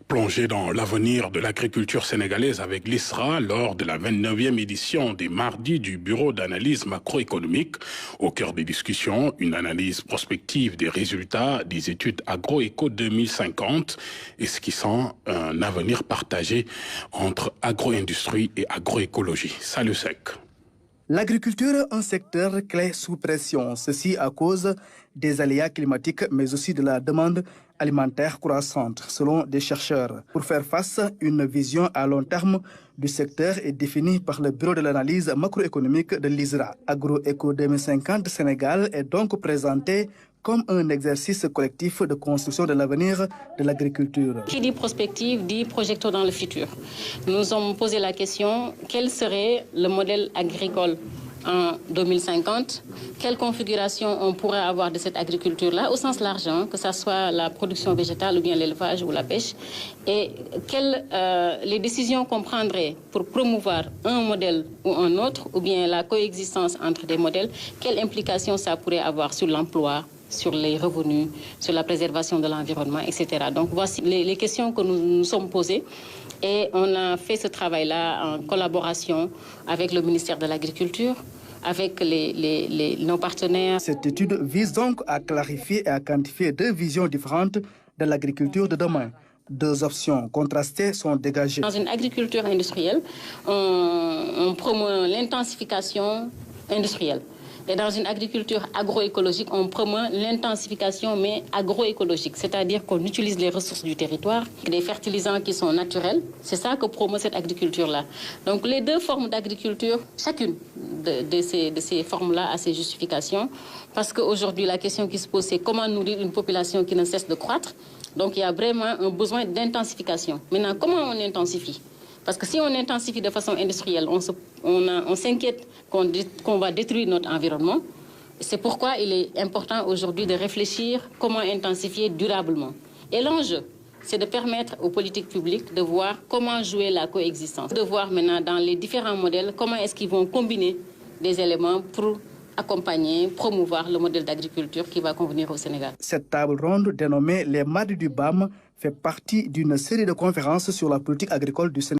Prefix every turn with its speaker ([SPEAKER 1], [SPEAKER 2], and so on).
[SPEAKER 1] Plongé dans l'avenir de l'agriculture sénégalaise avec l'ISRA lors de la 29e édition des mardis du Bureau d'analyse macroéconomique. Au cœur des discussions, une analyse prospective des résultats des études Agroéco 2050, esquissant un avenir partagé entre agro-industrie et agroécologie. Salut Sec.
[SPEAKER 2] L'agriculture, un secteur clé sous pression, ceci à cause des aléas climatiques, mais aussi de la demande alimentaire croissante, selon des chercheurs. Pour faire face, une vision à long terme du secteur est définie par le Bureau de l'analyse macroéconomique de l'ISRA. Agroéco 2050 Sénégal est donc présenté comme un exercice collectif de construction de l'avenir de l'agriculture.
[SPEAKER 3] Qui dit prospective dit projecteur dans le futur. Nous nous sommes posé la question, quel serait le modèle agricole en 2050? Quelle configuration on pourrait avoir de cette agriculture-là, au sens large, que ce soit la production végétale ou bien l'élevage ou la pêche, et les décisions qu'on prendrait pour promouvoir un modèle ou un autre, ou bien la coexistence entre des modèles, quelles implications ça pourrait avoir sur l'emploi, sur les revenus, sur la préservation de l'environnement, etc. Donc voici les questions que nous nous sommes posées et on a fait ce travail-là en collaboration avec le ministère de l'Agriculture, avec nos partenaires.
[SPEAKER 2] Cette étude vise donc à clarifier et à quantifier deux visions différentes de l'agriculture de demain. Deux options contrastées sont dégagées.
[SPEAKER 3] Dans une agriculture industrielle, on promeut l'intensification industrielle. Et dans une agriculture agroécologique, on promeut l'intensification mais agroécologique, c'est-à-dire qu'on utilise les ressources du territoire, des fertilisants qui sont naturels. C'est ça que promeut cette agriculture-là. Donc les deux formes d'agriculture, chacune de ces formes-là a ses justifications, parce qu'aujourd'hui la question qui se pose, c'est comment nourrir une population qui ne cesse de croître. Donc il y a vraiment un besoin d'intensification. Maintenant, comment on intensifie ? Parce que si on intensifie de façon industrielle, on s'inquiète qu'on va détruire notre environnement. C'est pourquoi il est important aujourd'hui de réfléchir comment intensifier durablement. Et l'enjeu, c'est de permettre aux politiques publiques de voir comment jouer la coexistence. De voir maintenant dans les différents modèles comment est-ce qu'ils vont combiner des éléments pour accompagner, promouvoir le modèle d'agriculture qui va convenir au Sénégal.
[SPEAKER 2] Cette table ronde dénommée les Mardis du BAM fait partie d'une série de conférences sur la politique agricole du Sénégal.